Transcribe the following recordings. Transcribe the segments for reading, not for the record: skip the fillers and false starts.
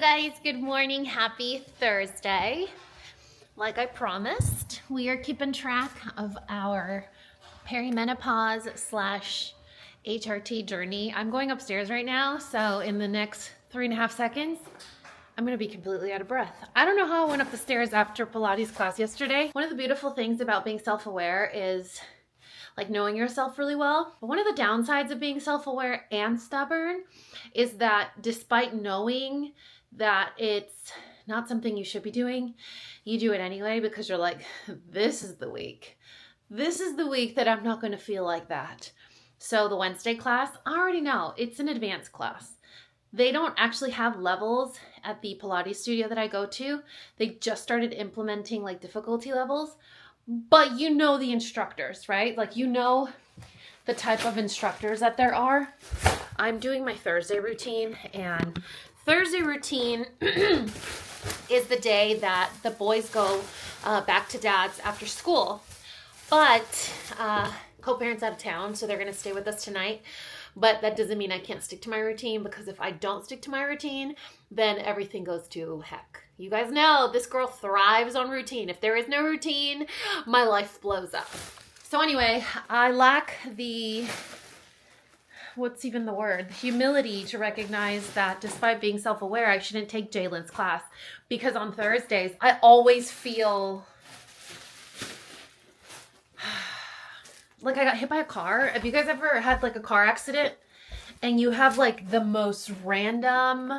guys, good morning. Happy Thursday. Like I promised, we are keeping track of our perimenopause / HRT journey. I'm going upstairs right now, so in the next 3.5 seconds, I'm gonna be completely out of breath. I don't know how I went up the stairs after Pilates class yesterday. One of the beautiful things about being self-aware is like knowing yourself really well. But one of the downsides of being self-aware and stubborn is that despite knowing that it's not something you should be doing, you do it anyway because you're like, this is the week. This is the week that I'm not going to feel like that. So the Wednesday class, I already know it's an advanced class. They don't actually have levels at the Pilates studio that I go to. They just started implementing like difficulty levels, but you know the instructors, right? Like you know the type of instructors that there are. I'm doing my Thursday routine, and Thursday routine is the day that the boys go back to dad's after school. But co-parents out of town, so they're going to stay with us tonight. But that doesn't mean I can't stick to my routine, because if I don't stick to my routine, then everything goes to heck. You guys know this girl thrives on routine. If there is no routine, my life blows up. So anyway, I lack the, what's even the word? Humility to recognize that despite being self-aware, I shouldn't take Jalen's class, because on Thursdays, I always feel like I got hit by a car. Have you guys ever had like a car accident and you have like the most random,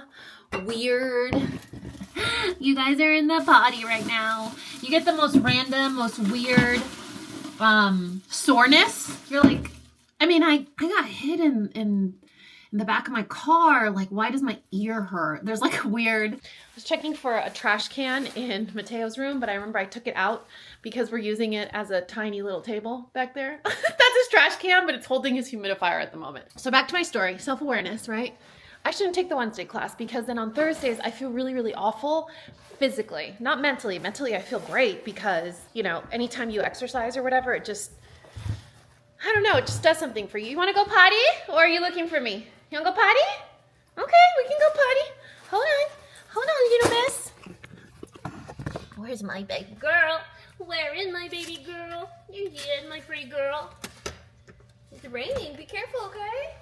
weird, you guys are in the potty right now. You get the most random, most weird soreness. You're like, I mean, I got hit in the back of my car. Like, why does my ear hurt? There's like a weird, I was checking for a trash can in Mateo's room, but I remember I took it out because we're using it as a tiny little table back there. That's his trash can, but it's holding his humidifier at the moment. So back to my story, self-awareness, right? I shouldn't take the Wednesday class because then on Thursdays, I feel really, really awful physically, not mentally. Mentally, I feel great because, you know, anytime you exercise or whatever, it just, I don't know, it just does something for you. You want to go potty, or are you looking for me? You want to go potty? Okay, we can go potty. Hold on, little miss. Where's my baby girl? Where is my baby girl? You're here, my pretty girl. It's raining, be careful, okay?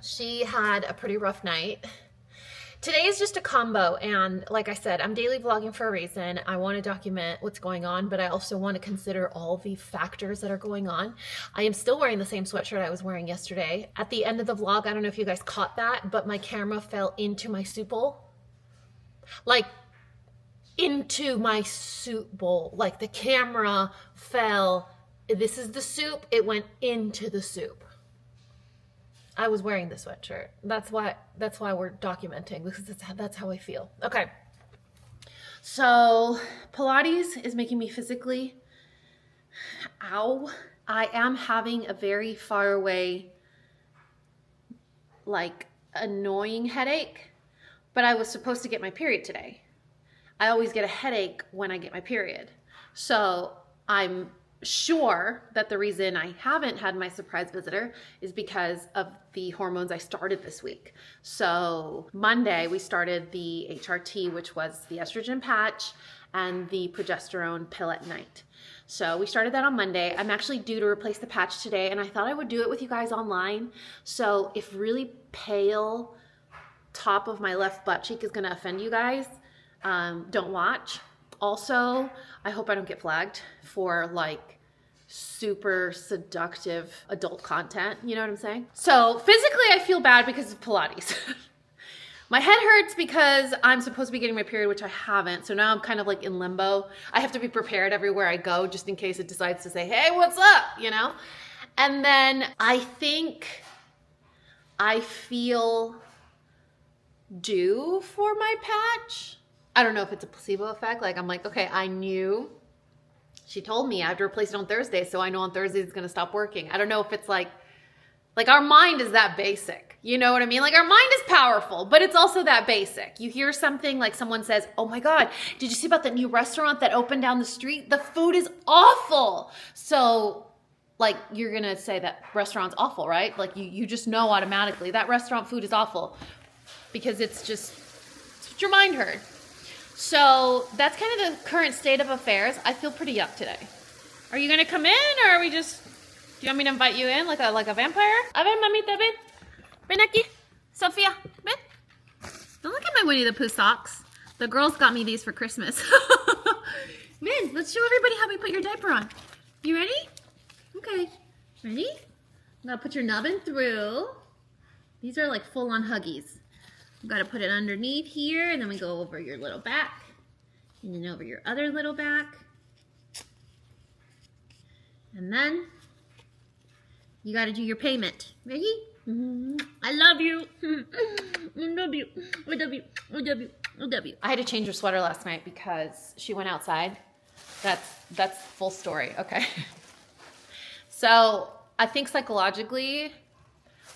She had a pretty rough night. Today is just a combo, and like I said, I'm daily vlogging for a reason. I want to document what's going on, but I also want to consider all the factors that are going on. I am still wearing the same sweatshirt I was wearing yesterday. At the end of the vlog, I don't know if you guys caught that, but my camera fell into my soup bowl. Like, into my soup bowl. Like, the camera fell. This is the soup. It went into the soup. I was wearing the sweatshirt. That's why we're documenting, because that's how I feel. Okay. So Pilates is making me physically, ow. I am having a very far away, like annoying headache, but I was supposed to get my period today. I always get a headache when I get my period. So I'm sure that the reason I haven't had my surprise visitor is because of the hormones I started this week. So Monday we started the HRT, which was the estrogen patch and the progesterone pill at night. So we started that on Monday. I'm actually due to replace the patch today, and I thought I would do it with you guys online. So if really pale top of my left butt cheek is going to offend you guys, don't watch. Also, I hope I don't get flagged for like super seductive adult content. You know what I'm saying? So physically, I feel bad because of Pilates. My head hurts because I'm supposed to be getting my period, which I haven't. So now I'm kind of like in limbo. I have to be prepared everywhere I go just in case it decides to say, hey, what's up? You know? And then I think I feel due for my patch. I don't know if it's a placebo effect. Like, I'm like, okay, I knew. She told me I have to replace it on Thursday, so I know on Thursday it's going to stop working. I don't know if it's like our mind is that basic. You know what I mean? Like, our mind is powerful, but it's also that basic. You hear something like someone says, oh my God, did you see about that new restaurant that opened down the street? The food is awful. So like, you're going to say that restaurant's awful, right? Like, you just know automatically that restaurant food is awful. because it's what your mind heard. So that's kind of the current state of affairs. I feel pretty yuck today. Are you gonna come in, or are we just, do you want me to invite you in like a vampire? A ver, mamita, ven. Ven aquí. Sophia, ven. Don't look at my Winnie the Pooh socks. The girls got me these for Christmas. Man, let's show everybody how we put your diaper on. You ready? Okay. Ready? I'm gonna put your nubbin through. These are like full-on Huggies. I've got to put it underneath here, and then we go over your little back, and then over your other little back. And then you got to do your payment. Ready? I love you. I love you. I love you. I love you. I love you. I had to change her sweater last night because she went outside. That's full story. Okay. So I think psychologically,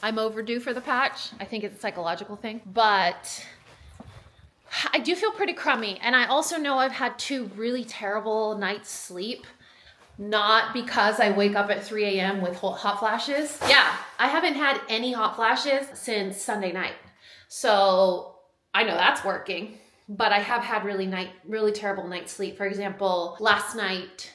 I'm overdue for the patch. I think it's a psychological thing, but I do feel pretty crummy. And I also know I've had 2 really terrible nights sleep. Not because I wake up at 3 a.m. with hot flashes. Yeah, I haven't had any hot flashes since Sunday night. So I know that's working, but I have had really terrible night's sleep. For example, last night,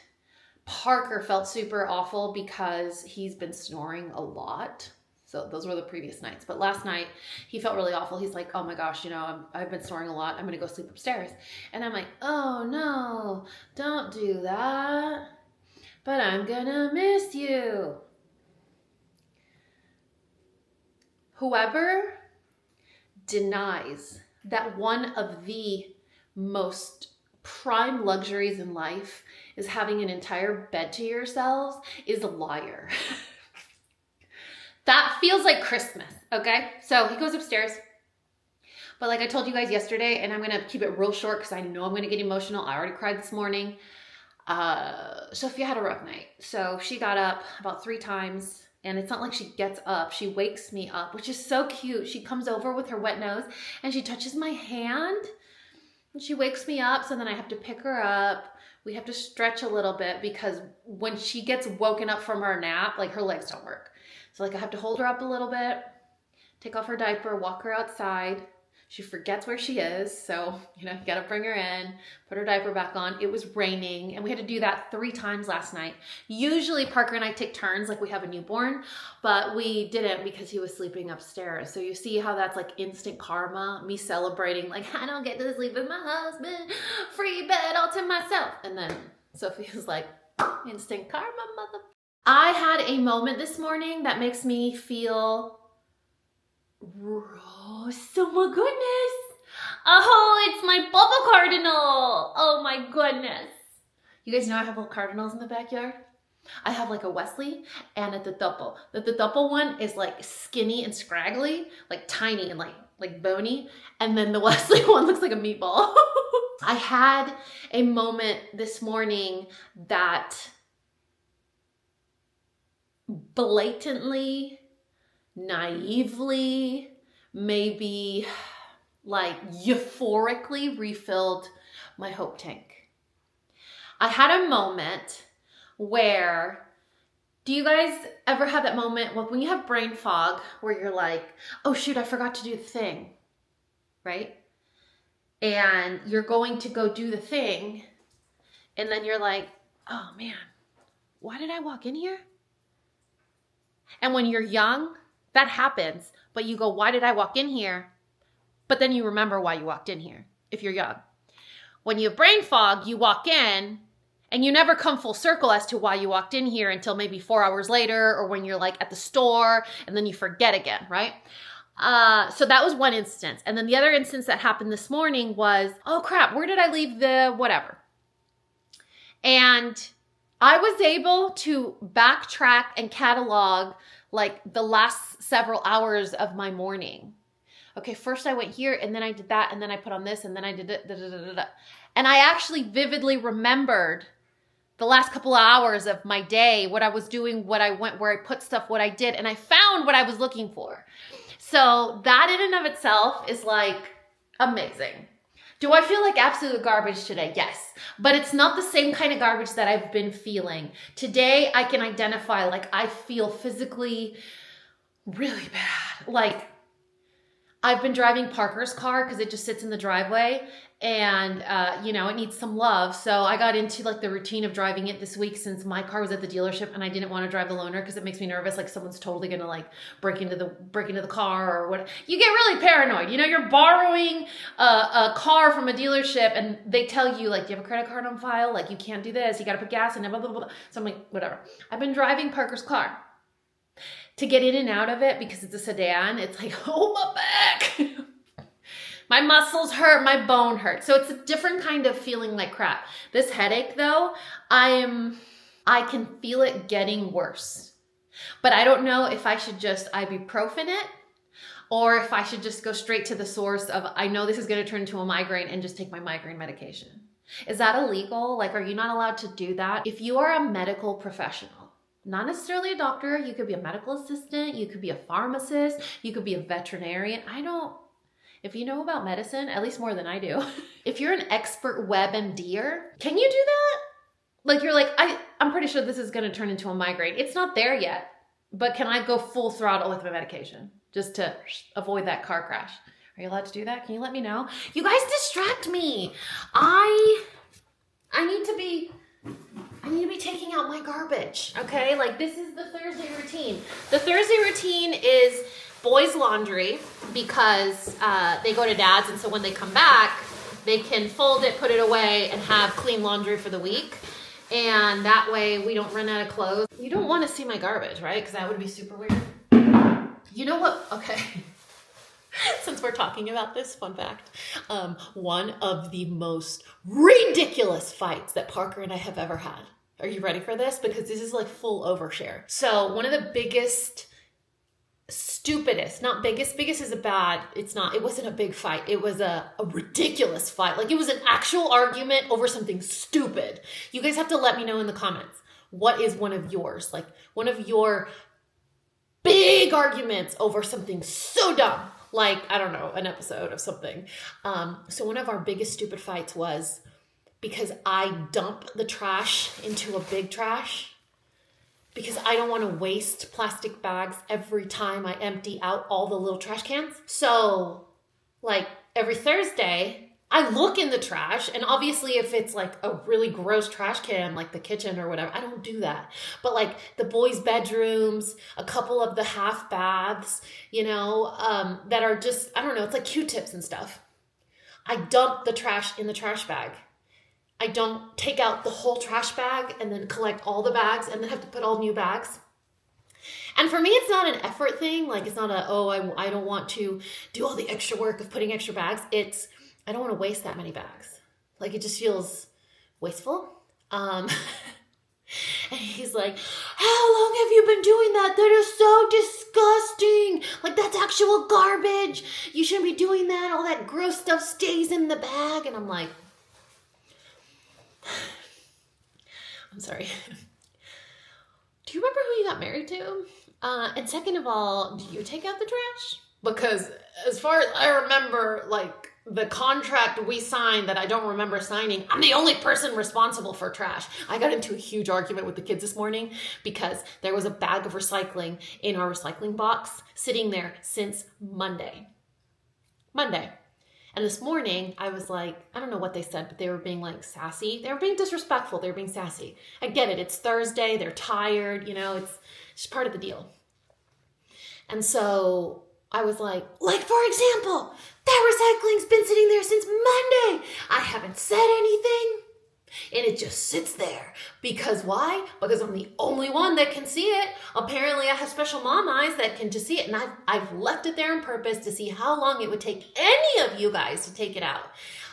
Parker felt super awful because he's been snoring a lot. So those were the previous nights. But last night, he felt really awful. He's like, oh my gosh, I've been snoring a lot. I'm going to go sleep upstairs. And I'm like, oh no, don't do that. But I'm gonna miss you. Whoever denies that one of the most prime luxuries in life is having an entire bed to yourselves is a liar. That feels like Christmas, okay? So he goes upstairs. But like I told you guys yesterday, and I'm gonna keep it real short because I know I'm gonna get emotional. I already cried this morning. Sophia had a rough night. So she got up about 3 times, and it's not like she gets up. She wakes me up, which is so cute. She comes over with her wet nose and she touches my hand and she wakes me up. So then I have to pick her up. We have to stretch a little bit because when she gets woken up from her nap, like her legs don't work. So like I have to hold her up a little bit, take off her diaper, walk her outside. She forgets where she is, so, you gotta bring her in, put her diaper back on. It was raining, and we had to do that 3 times last night. Usually Parker and I take turns like we have a newborn, but we didn't because he was sleeping upstairs. So you see how that's like instant karma, me celebrating, like, I don't get to sleep with my husband, free bed all to myself. And then Sophia's like, instant karma, mother. I had a moment this morning that makes me feel oh my goodness. Oh, it's my Bubba Cardinal. Oh my goodness. You guys know I have little cardinals in the backyard? I have like a Wesley and a Tetopo. The Tetopo one is like skinny and scraggly, like tiny and like bony. And then the Wesley one looks like a meatball. I had a moment this morning that blatantly, naively, maybe like euphorically refilled my hope tank. I had a moment where, do you guys ever have that moment when you have brain fog where you're like, oh shoot, I forgot to do the thing, right? And you're going to go do the thing, and then you're like, oh man, why did I walk in here? And when you're young, that happens, but you go, why did I walk in here? But then you remember why you walked in here, if you're young. When you have brain fog, you walk in and you never come full circle as to why you walked in here until maybe 4 hours later, or when you're like at the store and then you forget again, right? So that was one instance. And then the other instance that happened this morning was, oh crap, where did I leave the whatever? And I was able to backtrack and catalog like the last several hours of my morning. Okay, first I went here and then I did that and then I put on this and then I did it. Da, da, da, da, da. And I actually vividly remembered the last couple of hours of my day, what I was doing, what I went, where I put stuff, what I did, and I found what I was looking for. So that in and of itself is like amazing. Do I feel like absolute garbage today? Yes, but it's not the same kind of garbage that I've been feeling. Today, I can identify like I feel physically really bad. Like I've been driving Parker's car because it just sits in the driveway and, you know, it needs some love. So I got into like the routine of driving it this week since my car was at the dealership and I didn't want to drive the loaner because it makes me nervous. Like someone's totally going to like break into the car or what. You get really paranoid. You know, you're borrowing a car from a dealership and they tell you like, do you have a credit card on file? Like you can't do this. You got to put gas in it, blah, blah, blah. So I'm like, whatever. I've been driving Parker's car. To get in and out of it because it's a sedan, it's like, oh, my back. My muscles hurt, my bone hurts. So it's a different kind of feeling like crap. This headache though, I can feel it getting worse. But I don't know if I should just ibuprofen it or if I should just go straight to the source of, I know this is going to turn into a migraine and just take my migraine medication. Is that illegal? Like, are you not allowed to do that? If you are a medical professional, not necessarily a doctor, you could be a medical assistant, you could be a pharmacist, you could be a veterinarian. If you know about medicine, at least more than I do, if you're an expert WebMDer, can you do that? Like you're like, I'm pretty sure this is gonna turn into a migraine. It's not there yet, but can I go full throttle with my medication just to avoid that car crash? Are you allowed to do that? Can you let me know? You guys distract me. I need to be taking out my garbage, okay? Like this is the Thursday routine. The Thursday routine is boys' laundry because they go to dad's and so when they come back, they can fold it, put it away, and have clean laundry for the week. And that way we don't run out of clothes. You don't want to see my garbage, right? Because that would be super weird. You know what? Okay. Since we're talking about this, fun fact, one of the most ridiculous fights that Parker and I have ever had. Are you ready for this? Because this is like full overshare. So one of the biggest, stupidest, not biggest is a bad, it wasn't a big fight. It was a ridiculous fight. Like it was an actual argument over something stupid. You guys have to let me know in the comments. What is one of yours? Like one of your big arguments over something so dumb. Like, I don't know, an episode of something. So one of our biggest stupid fights was because I dump the trash into a big trash because I don't want to waste plastic bags every time I empty out all the little trash cans. So like every Thursday, I look in the trash and obviously if it's like a really gross trash can, like the kitchen or whatever, I don't do that. But like the boys' bedrooms, a couple of the half baths, you know, that are just, I don't know, it's like Q-tips and stuff. I dump the trash in the trash bag. I don't take out the whole trash bag and then collect all the bags and then have to put all new bags. And for me, it's not an effort thing. Like it's not I don't want to do all the extra work of putting extra bags. It's, I don't want to waste that many bags. Like it just feels wasteful. And he's like, how long have you been doing that? That is so disgusting. Like that's actual garbage. You shouldn't be doing that. All that gross stuff stays in the bag. And I'm like, I'm sorry. Do you remember who you got married to? And second of all, do you take out the trash? Because as far as I remember, like the contract we signed that I don't remember signing, I'm the only person responsible for trash. I got into a huge argument with the kids this morning because there was a bag of recycling in our recycling box sitting there since Monday. And this morning I was like, I don't know what they said, but they were being like sassy. They were being disrespectful. They were being sassy. I get it. It's Thursday. They're tired. You know, it's just part of the deal. And so I was like, for example, that recycling's been sitting there since Monday. I haven't said anything. And it just sits there. Because why? Because I'm the only one that can see it. Apparently I have special mom eyes that can just see it. And I've left it there on purpose to see how long it would take any of you guys to take it out.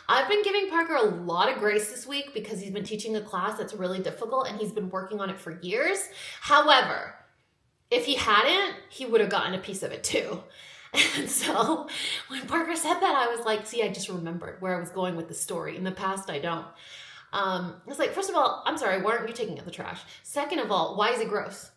I've been giving Parker a lot of grace this week because he's been teaching a class that's really difficult and he's been working on it for years. However, if he hadn't, he would have gotten a piece of it too. And so when Parker said that, I was like, see, I just remembered where I was going with the story. In the past, I don't. I was like, first of all, I'm sorry, why aren't you taking out the trash? Second of all, why is it gross?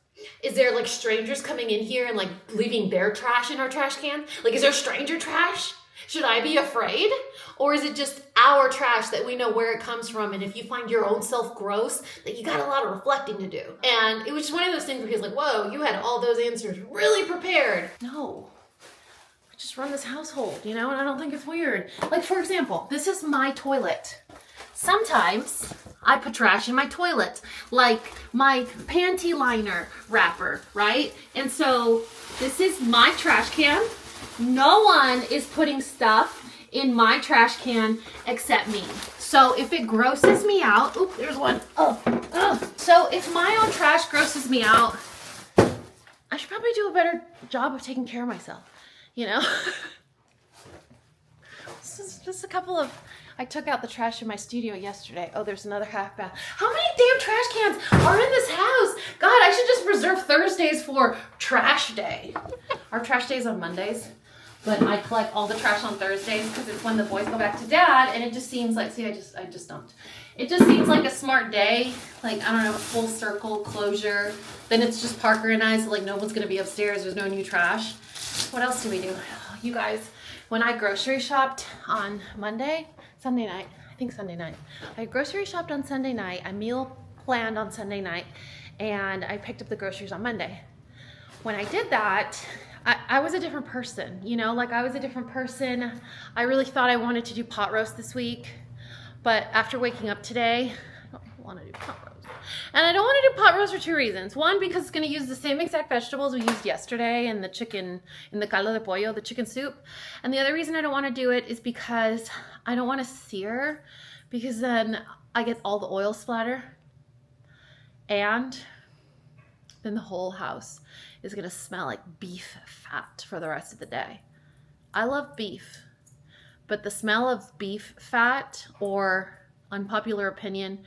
Is there like strangers coming in here and like leaving their trash in our trash can? Like, is there stranger trash? Should I be afraid? Or is it just our trash that we know where it comes from? And if you find your own self gross, that you got a lot of reflecting to do. And it was just one of those things where he's like, whoa, you had all those answers really prepared. No, I just just run this household, you know, and I don't think it's weird. Like, for example, this is my toilet. Sometimes I put trash in my toilet, like my panty liner wrapper, right? And so this is my trash can. No one is putting stuff in my trash can except me. So if it grosses me out, oop, there's one. So if my own trash grosses me out, I should probably do a better job of taking care of myself, you know? This is just a couple of, I took out the trash in my studio yesterday. Oh, there's another half bath. How many damn trash cans are in this house? God, I should just reserve Thursdays for trash day. Our trash day is on Mondays, but I collect all the trash on Thursdays because it's when the boys go back to dad, and it just seems like, see, I just dumped. It just seems like a smart day, like, I don't know, full circle closure. Then it's just Parker and I, so like no one's gonna be upstairs, there's no new trash. What else do we do? You guys, when I grocery shopped on Sunday night, I think Sunday night. I grocery shopped on Sunday night, I meal planned on Sunday night, and I picked up the groceries on Monday. When I did that, I was a different person, you know, like I was a different person. I really thought I wanted to do pot roast this week. But after waking up today, I don't want to do pot roast. And I don't want to do pot roast for two reasons. One, because it's going to use the same exact vegetables we used yesterday in the chicken, in the caldo de pollo, the chicken soup. And the other reason I don't want to do it is because I don't want to sear, because then I get all the oil splatter. And then the whole house is going to smell like beef fat for the rest of the day. I love beef. But the smell of beef fat, or unpopular opinion,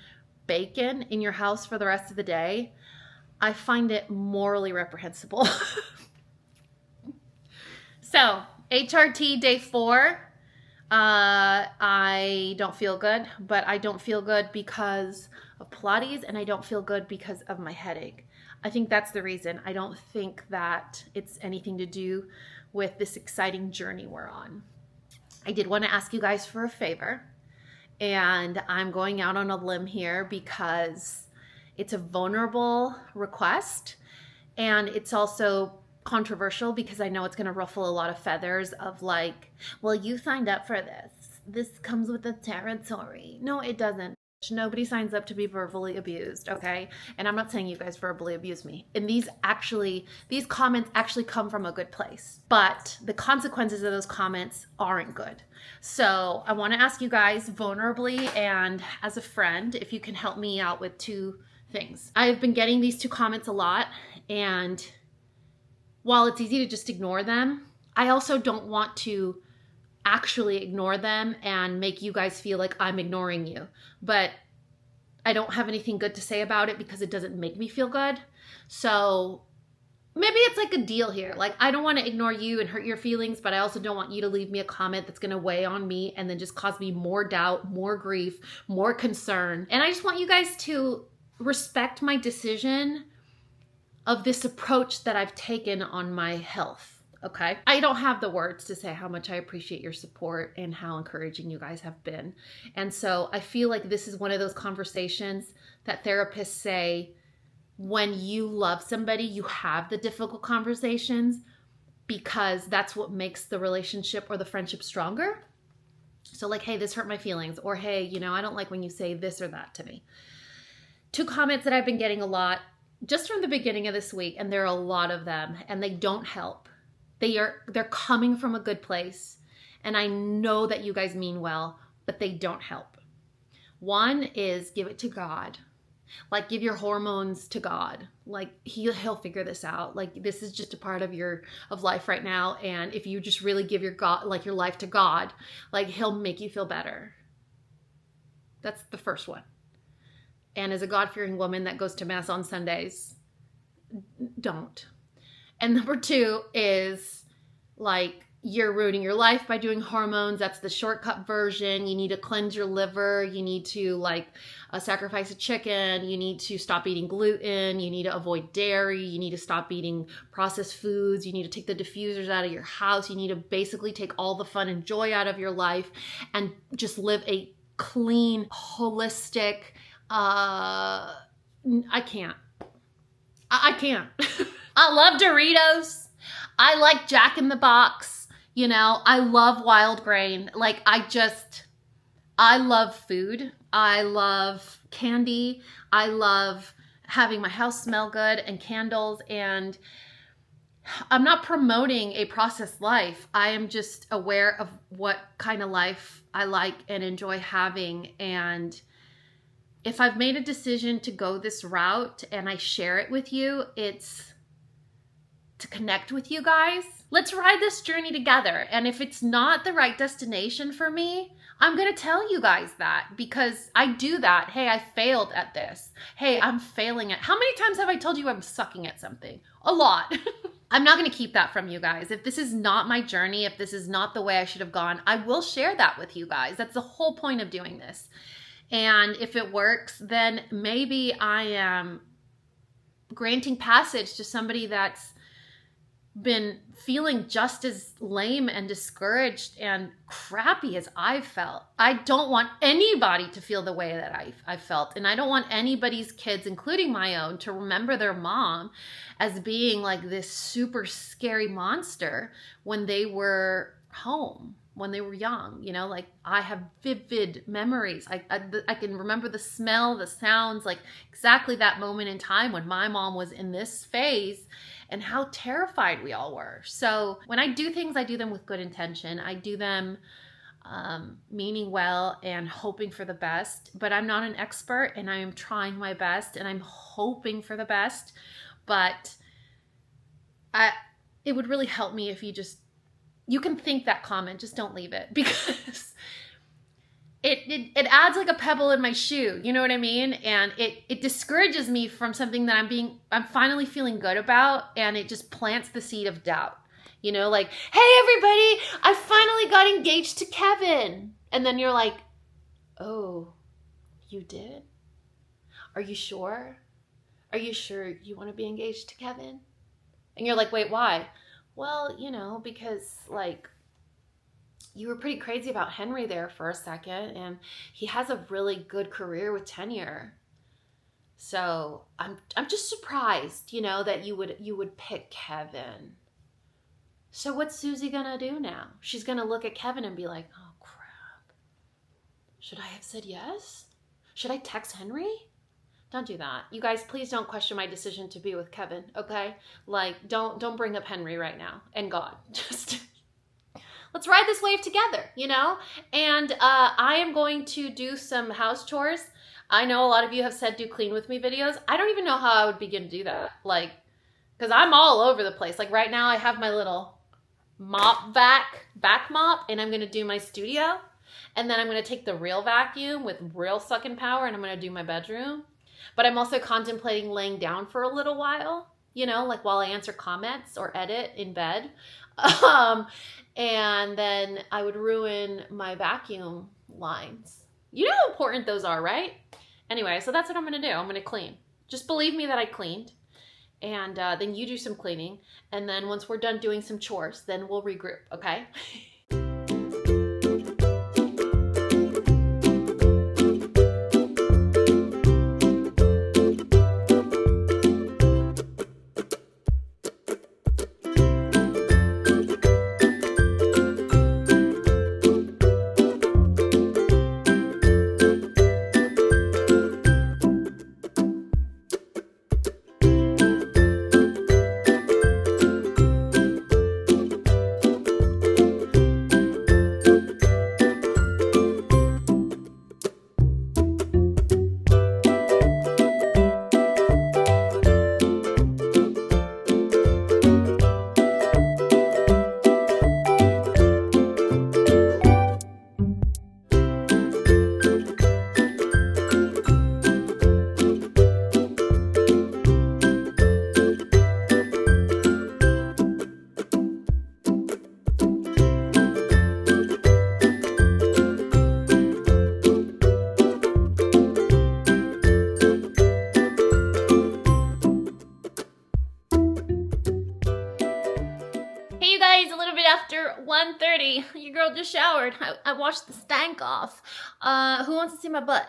bacon in your house for the rest of the day, I find it morally reprehensible. So, HRT day 4, I don't feel good, but I don't feel good because of Pilates, and I don't feel good because of my headache. I think that's the reason. I don't think that it's anything to do with this exciting journey we're on. I did want to ask you guys for a favor, and I'm going out on a limb here because it's a vulnerable request, and it's also controversial because I know it's going to ruffle a lot of feathers of like, well, you signed up for this. This comes with the territory. No, it doesn't. Nobody signs up to be verbally abused, okay? And I'm not saying you guys verbally abuse me. And these comments actually come from a good place. But the consequences of those comments aren't good. So I want to ask you guys vulnerably and as a friend, if you can help me out with 2 things. I've been getting these 2 comments a lot, and while it's easy to just ignore them, I also don't want to actually ignore them and make you guys feel like I'm ignoring you. But I don't have anything good to say about it because it doesn't make me feel good. So maybe it's like a deal here. Like, I don't want to ignore you and hurt your feelings, but I also don't want you to leave me a comment that's going to weigh on me and then just cause me more doubt, more grief, more concern. And I just want you guys to respect my decision of this approach that I've taken on my health. Okay. I don't have the words to say how much I appreciate your support and how encouraging you guys have been. And so I feel like this is one of those conversations that therapists say, when you love somebody, you have the difficult conversations because that's what makes the relationship or the friendship stronger. So like, hey, this hurt my feelings, or hey, you know, I don't like when you say this or that to me. 2 comments that I've been getting a lot just from the beginning of this week, and there are a lot of them, and they don't help. They're coming from a good place, and I know that you guys mean well, but they don't help. One is give it to God. Like, give your hormones to God. Like, he'll figure this out. Like, this is just a part of life right now, and if you just really give your life to God, like, he'll make you feel better. That's the first one. And as a God-fearing woman that goes to mass on Sundays, don't. And number 2 is like, you're ruining your life by doing hormones. That's the shortcut version. You need to cleanse your liver. You need to sacrifice a chicken. You need to stop eating gluten. You need to avoid dairy. You need to stop eating processed foods. You need to take the diffusers out of your house. You need to basically take all the fun and joy out of your life and just live a clean, holistic, I can't. I love Doritos. I like Jack in the Box. You know, I love wild grain. Like I love food. I love candy. I love having my house smell good and candles. And I'm not promoting a processed life. I am just aware of what kind of life I like and enjoy having. And if I've made a decision to go this route and I share it with you, it's to connect with you guys. Let's ride this journey together. And if it's not the right destination for me, I'm going to tell you guys that, because I do that. Hey, I failed at this. Hey, I'm failing at. How many times have I told you I'm sucking at something? A lot. I'm not going to keep that from you guys. If this is not my journey, if this is not the way I should have gone, I will share that with you guys. That's the whole point of doing this. And if it works, then maybe I am granting passage to somebody that's been feeling just as lame and discouraged and crappy as I felt. I don't want anybody to feel the way that I felt. And I don't want anybody's kids, including my own, to remember their mom as being like this super scary monster when they were home, when they were young. You know, like I have vivid memories. I can remember the smell, the sounds, like exactly that moment in time when my mom was in this phase and how terrified we all were. So when I do things, I do them with good intention. I do them meaning well and hoping for the best, but I'm not an expert and I am trying my best and I'm hoping for the best. But it would really help me if you can think that comment, just don't leave it, because it adds like a pebble in my shoe, you know what I mean? And it discourages me from something that I'm finally feeling good about, and it just plants the seed of doubt. You know, like, hey everybody, I finally got engaged to Kevin. And then you're like, oh, you did? Are you sure? Are you sure you want to be engaged to Kevin? And you're like, wait, why? Well, you know, because like you were pretty crazy about Henry there for a second, and he has a really good career with tenure. So I'm just surprised, you know, that you would pick Kevin. So what's Susie gonna do now? She's gonna look at Kevin and be like, oh crap. Should I have said yes? Should I text Henry? Don't do that. You guys, please don't question my decision to be with Kevin, okay? Like, don't bring up Henry right now and God. Just let's ride this wave together, you know? And I am going to do some house chores. I know a lot of you have said do clean with me videos. I don't even know how I would begin to do that. Like, because I'm all over the place. Like right now I have my little back mop, and I'm going to do my studio. And then I'm going to take the real vacuum with real sucking power, and I'm going to do my bedroom. But I'm also contemplating laying down for a little while, you know, like while I answer comments or edit in bed. And then I would ruin my vacuum lines. You know how important those are, right? Anyway, so that's what I'm going to do. I'm going to clean. Just believe me that I cleaned. And then you do some cleaning. And then once we're done doing some chores, then we'll regroup, okay? After 1:30, your girl just showered. I washed the stank off. Who wants to see my butt?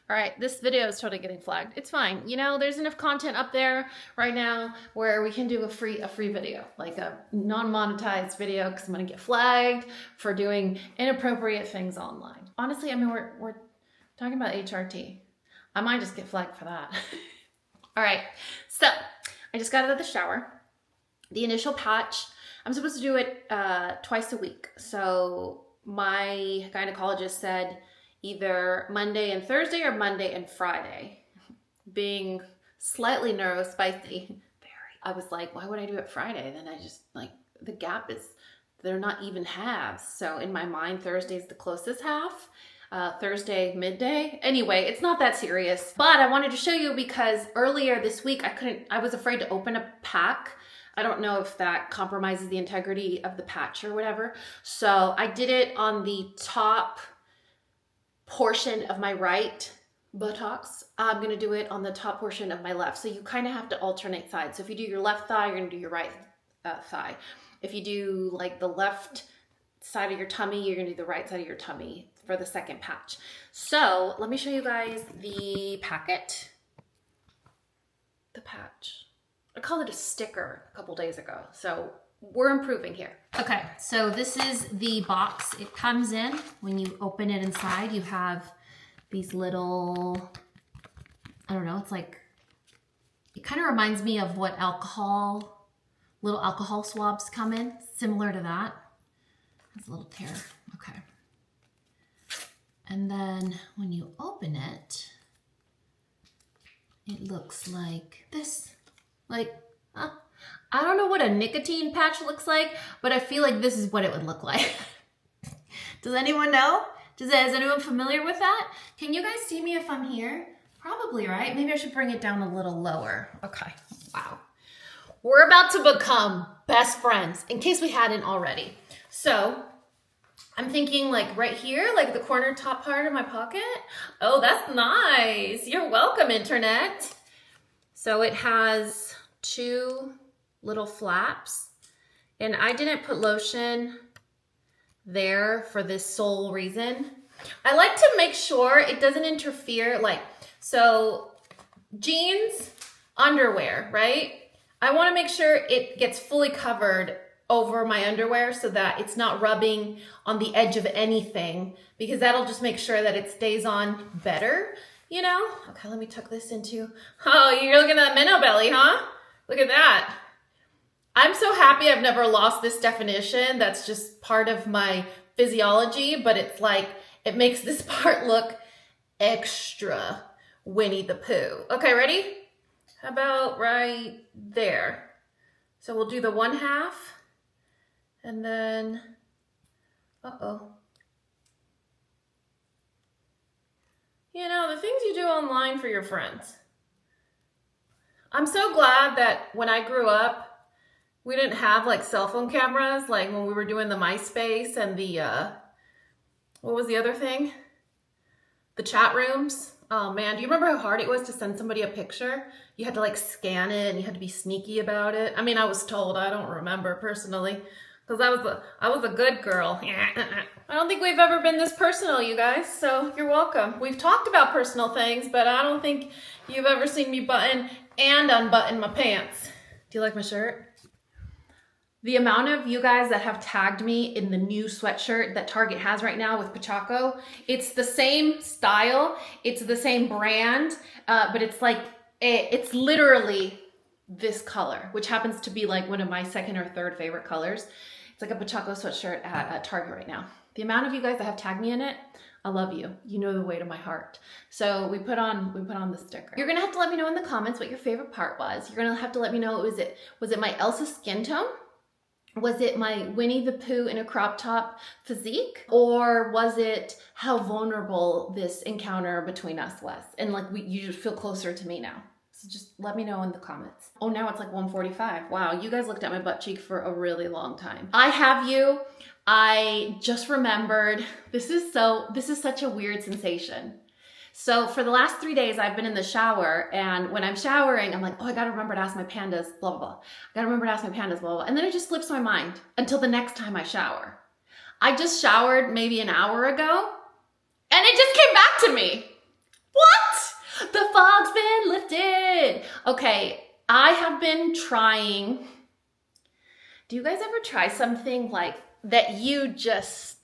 All right, this video is totally getting flagged. It's fine. You know, there's enough content up there right now where we can do a free video, like a non-monetized video, because I'm gonna get flagged for doing inappropriate things online. Honestly, I mean, we're talking about HRT. I might just get flagged for that. All right, so I just got out of the shower. The initial patch, I'm supposed to do it twice a week. So my gynecologist said either Monday and Thursday or Monday and Friday. Being slightly neurospicy, I was like, why would I do it Friday? Then I just, like, the gap is, they're not even halves. So in my mind, Thursday is the closest half. Thursday, midday. Anyway, it's not that serious. But I wanted to show you because earlier this week, I was afraid to open a pack. I don't know if that compromises the integrity of the patch or whatever. So I did it on the top portion of my right buttocks. I'm gonna do it on the top portion of my left. So you kind of have to alternate sides. So if you do your left thigh, you're gonna do your right thigh. If you do like the left side of your tummy, you're gonna do the right side of your tummy for the second patch. So let me show you guys the packet. The patch. I called it a sticker a couple days ago. So we're improving here. Okay, so this is the box it comes in. When you open it inside, you have these little, I don't know, it's like, it kind of reminds me of what little alcohol swabs come in, similar to that. There's a little tear, okay. And then when you open it, it looks like this. Like, I don't know what a nicotine patch looks like, but I feel like this is what it would look like. Does anyone know? Is anyone familiar with that? Can you guys see me if I'm here? Probably, right? Maybe I should bring it down a little lower. Okay, wow. We're about to become best friends, in case we hadn't already. So, I'm thinking like right here, like the corner top part of my pocket. Oh, that's nice. You're welcome, internet. So it has two little flaps, and I didn't put lotion there for this sole reason. I like to make sure it doesn't interfere, like, so jeans, underwear, right? I want to make sure it gets fully covered over my underwear so that it's not rubbing on the edge of anything, because that'll just make sure that it stays on better, you know? Okay, let me tuck this into, oh, you're looking at that minnow belly, huh? Look at that. I'm so happy I've never lost this definition. That's just part of my physiology, but it's like, it makes this part look extra Winnie the Pooh. Okay, ready? How about right there? So we'll do the one half, and then, uh-oh. You know, the things you do online for your friends. I'm so glad that when I grew up, we didn't have like cell phone cameras, like when we were doing the MySpace and the, what was the other thing? The chat rooms. Oh man, do you remember how hard it was to send somebody a picture? You had to like scan it and you had to be sneaky about it. I mean, I was told, I don't remember personally, because I was a good girl. I don't think we've ever been this personal, you guys, so you're welcome. We've talked about personal things, but I don't think you've ever seen me button and unbutton my pants. Do you like my shirt? The amount of you guys that have tagged me in the new sweatshirt that Target has right now with Pochacco, it's the same style, it's the same brand, but it's like, it's literally this color, which happens to be like one of my second or third favorite colors. It's like a Pochacco sweatshirt at Target right now. The amount of you guys that have tagged me in it, I love you. You know the way to my heart. So we put on the sticker. You're gonna have to let me know in the comments what your favorite part was. You're gonna have to let me know, was it my Elsa skin tone? Was it my Winnie the Pooh in a crop top physique? Or was it how vulnerable this encounter between us was? And like you just feel closer to me now. So just let me know in the comments. Oh, now it's like 1:45. Wow, you guys looked at my butt cheek for a really long time. I have you. I just remembered, this is such a weird sensation. So for the last 3 days, I've been in the shower, and when I'm showering, I'm like, oh, I gotta remember to ask my pandas, blah, blah, blah. I gotta remember to ask my pandas, blah, blah. And then it just slips my mind until the next time I shower. I just showered maybe an hour ago, and it just came back to me. What? The fog's been lifted. Okay, I have been trying. Do you guys ever try something like that you just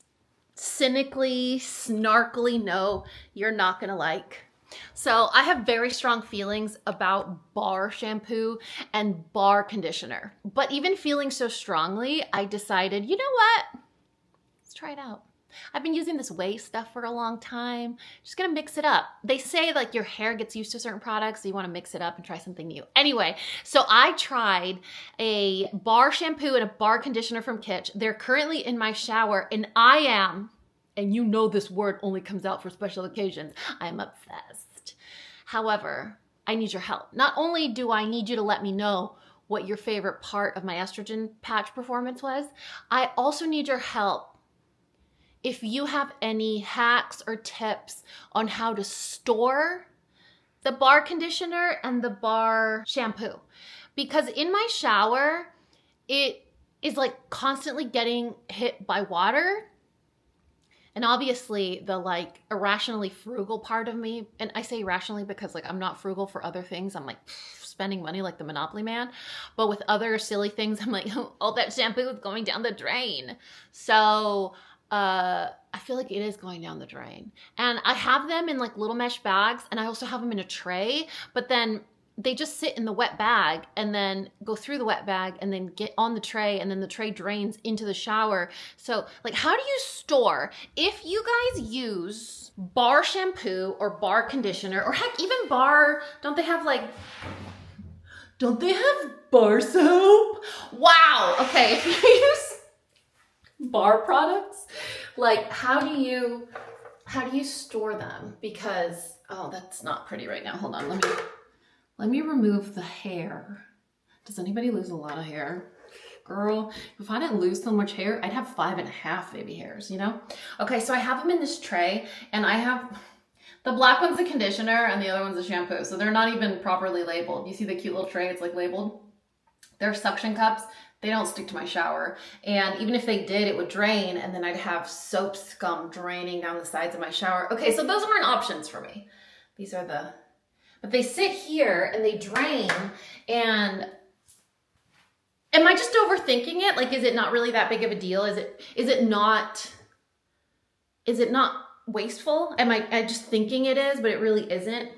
cynically, snarkily know you're not gonna like? So I have very strong feelings about bar shampoo and bar conditioner. But even feeling so strongly, I decided, you know what? Let's try it out. I've been using this Way stuff for a long time. Just gonna mix it up. They say like your hair gets used to certain products, so you wanna mix it up and try something new. Anyway, so I tried a bar shampoo and a bar conditioner from Kitsch. They're currently in my shower, and I am, and you know this word only comes out for special occasions, I'm obsessed. However, I need your help. Not only do I need you to let me know what your favorite part of my estrogen patch performance was, I also need your help if you have any hacks or tips on how to store the bar conditioner and the bar shampoo. Because in my shower, it is like constantly getting hit by water. And obviously the like irrationally frugal part of me, and I say irrationally because like I'm not frugal for other things. I'm like spending money like the Monopoly man. But with other silly things, I'm like, oh, all that shampoo is going down the drain. So I feel like it is going down the drain. And I have them in like little mesh bags, and I also have them in a tray, but then they just sit in the wet bag and then go through the wet bag and then get on the tray, and then the tray drains into the shower. So like, how do you store, if you guys use bar shampoo or bar conditioner, or heck, even bar, don't they have bar soap? Wow. Okay. If you use bar products, like how do you store them? Because, oh, that's not pretty right now. Hold on, let me remove the hair. Does anybody lose a lot of hair? Girl, if I didn't lose so much hair, I'd have 5.5 baby hairs, you know? Okay, so I have them in this tray, and I have the black one's the conditioner and the other one's the shampoo. So they're not even properly labeled. You see the cute little tray, it's like labeled. They're suction cups. They don't stick to my shower. And even if they did, it would drain, and then I'd have soap scum draining down the sides of my shower. Okay, so those weren't options for me. These are but they sit here and they drain, and am I just overthinking it? Like, is it not really that big of a deal? Is it not wasteful? Am I just thinking it is, but it really isn't?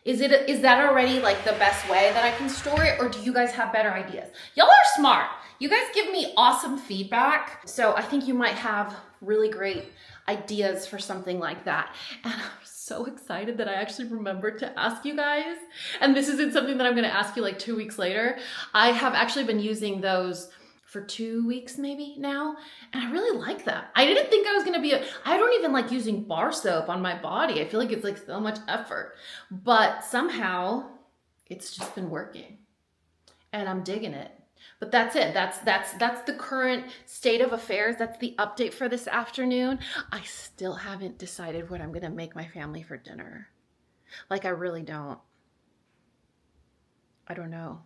Is that already like the best way that I can store it, or do you guys have better ideas? Y'all are smart. You guys give me awesome feedback. So I think you might have really great ideas for something like that. And I'm so excited that I actually remembered to ask you guys. And this isn't something that I'm gonna ask you like 2 weeks later. I have actually been using those for 2 weeks maybe now, and I really like them. I didn't think I was gonna be I don't even like using bar soap on my body. I feel like it's like so much effort, but somehow it's just been working and I'm digging it. But that's it. That's the current state of affairs. That's the update for this afternoon. I still haven't decided what I'm gonna make my family for dinner. Like, I really don't. I don't know.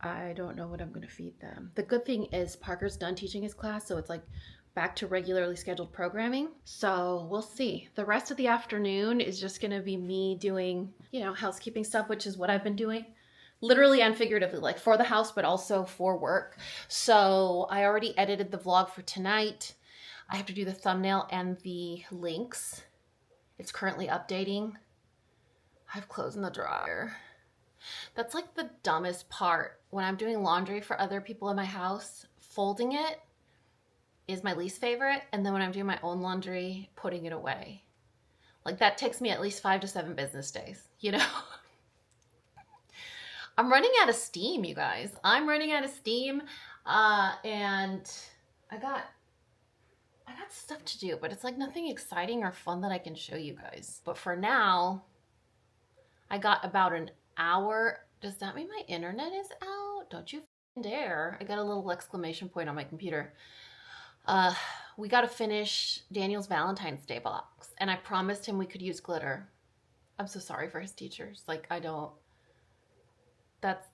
I don't know what I'm gonna feed them. The good thing is Parker's done teaching his class, so it's like back to regularly scheduled programming. So we'll see. The rest of the afternoon is just gonna be me doing, housekeeping stuff, which is what I've been doing. Literally and figuratively, like for the house, but also for work. So I already edited the vlog for tonight. I have to do the thumbnail and the links. It's currently updating. I have clothes in the dryer. That's like the dumbest part. When I'm doing laundry for other people in my house, folding it is my least favorite. And then when I'm doing my own laundry, putting it away. Like, that takes me at least 5 to 7 business days, I'm running out of steam, you guys. I'm running out of steam, and I got stuff to do, but it's like nothing exciting or fun that I can show you guys. But for now, I got about an hour. Does that mean my internet is out? Don't you dare. I got a little exclamation point on my computer. We got to finish Daniel's Valentine's Day box, and I promised him we could use glitter. I'm so sorry for his teachers. Like,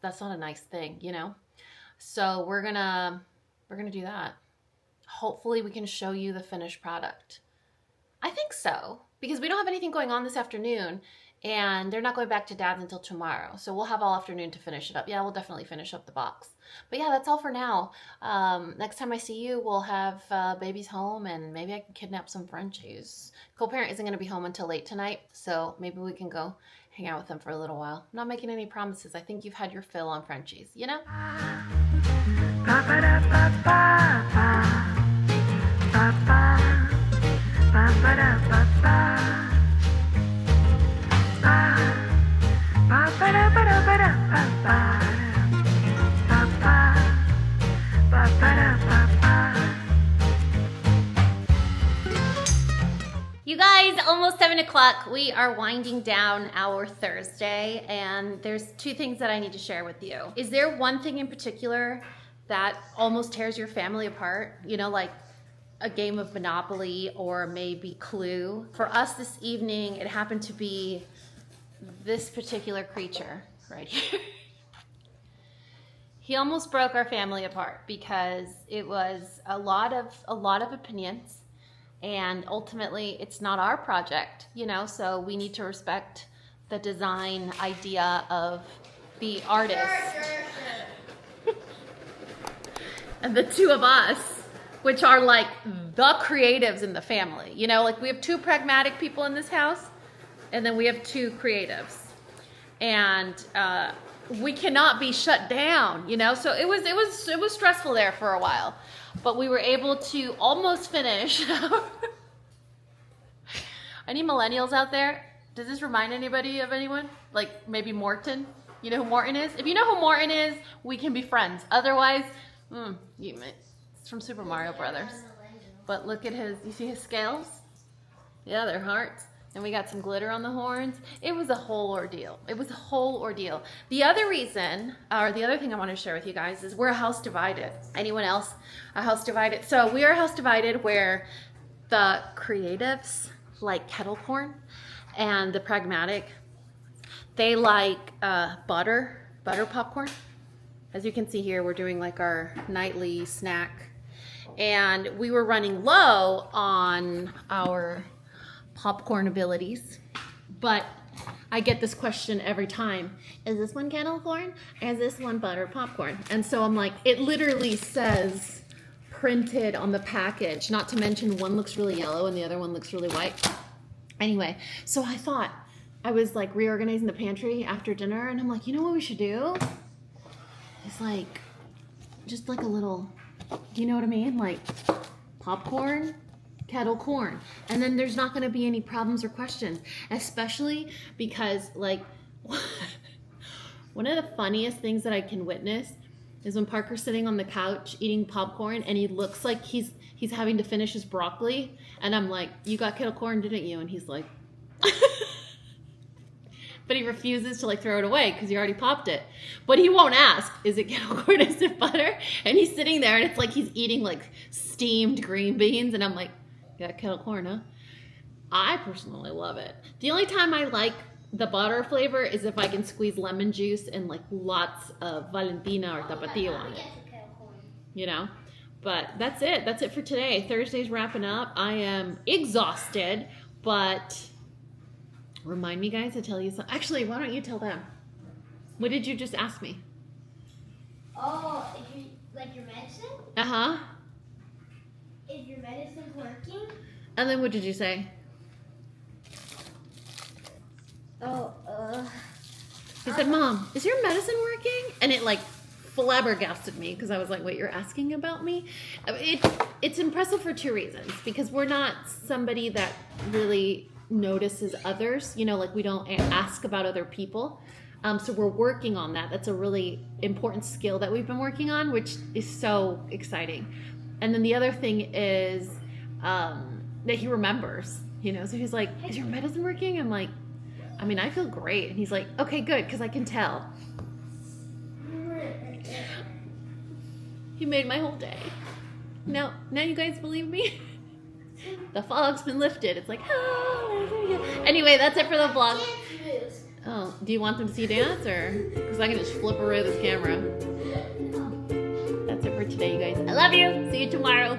that's not a nice thing, So we're gonna do that. Hopefully we can show you the finished product. I think so, because we don't have anything going on this afternoon, and they're not going back to Dad's until tomorrow. So we'll have all afternoon to finish it up. Yeah, we'll definitely finish up the box. But yeah, that's all for now. Next time I see you, we'll have babies home, and maybe I can kidnap some Frenchies. Co-parent isn't going to be home until late tonight, so maybe we can go hang out with them for a little while. I'm not making any promises. I think you've had your fill on Frenchies, you know? You guys, almost 7 o'clock. We are winding down our Thursday, and there's two things that I need to share with you. Is there one thing in particular that almost tears your family apart? You know, like a game of Monopoly or maybe Clue. For us this evening, it happened to be this particular creature right here. He almost broke our family apart because it was a lot of opinions, and ultimately it's not our project, you know, so we need to respect the design idea of the artist. And the two of us, which are like the creatives in the family, you know, like we have two pragmatic people in this house, and then we have two creatives, and we cannot be shut down, you know. So it was stressful there for a while, but we were able to almost finish. Any millennials out there? Does this remind anybody of anyone? Like maybe Morton? You know who Morton is? If you know who Morton is, we can be friends. Otherwise, it's from Super Mario Brothers. But look at his, you see his scales? Yeah, they're hearts. And we got some glitter on the horns. It was a whole ordeal. It was a whole ordeal. The other reason, or the other thing I want to share with you guys is we're a house divided. Anyone else a house divided? So we are a house divided where the creatives like kettle corn, and the pragmatic, they like butter popcorn. As you can see here, we're doing like our nightly snack. And we were running low on our popcorn abilities, but I get this question every time. Is this one kettle corn? Or is this one butter popcorn? And so I'm like, it literally says printed on the package, not to mention one looks really yellow and the other one looks really white. Anyway, so I thought, I was like reorganizing the pantry after dinner, and I'm like, you know what we should do? It's like, just like a little, do you know what I mean? Like popcorn, kettle corn. And then there's not gonna be any problems or questions, especially because like, one of the funniest things that I can witness is when Parker's sitting on the couch eating popcorn and he looks like he's having to finish his broccoli, and I'm like, you got kettle corn, didn't you? And he's like, but he refuses to like throw it away because he already popped it. But he won't ask, is it kettle corn, is it butter? And he's sitting there and it's like he's eating like steamed green beans, and I'm like, you got kettle corn, huh? I personally love it. The only time I like the butter flavor is if I can squeeze lemon juice and like lots of Valentina or Tapatio on it. You know? But that's it. That's it for today. Thursday's wrapping up. I am exhausted, but remind me, guys, to tell you something. Actually, why don't you tell them? What did you just ask me? Oh, if you like your medicine? Uh-huh. If your medicine's working? And then what did you say? He said, Mom, is your medicine working? And it like flabbergasted me because I was like, wait, you're asking about me? It's impressive for two reasons. Because we're not somebody that really notices others. You know, like we don't ask about other people. So we're working on that. That's a really important skill that we've been working on, which is so exciting. And then the other thing is that he remembers, you know. So he's like, is your medicine working? I'm like, I mean, I feel great. And he's like, okay, good, because I can tell. He made my whole day. Now you guys believe me? The fog's been lifted. It's like, oh. Anyway, that's it for the vlog. Oh, do you want them to see dance, or? Because I can just flip away this camera. That's it for today, you guys. I love you. See you tomorrow.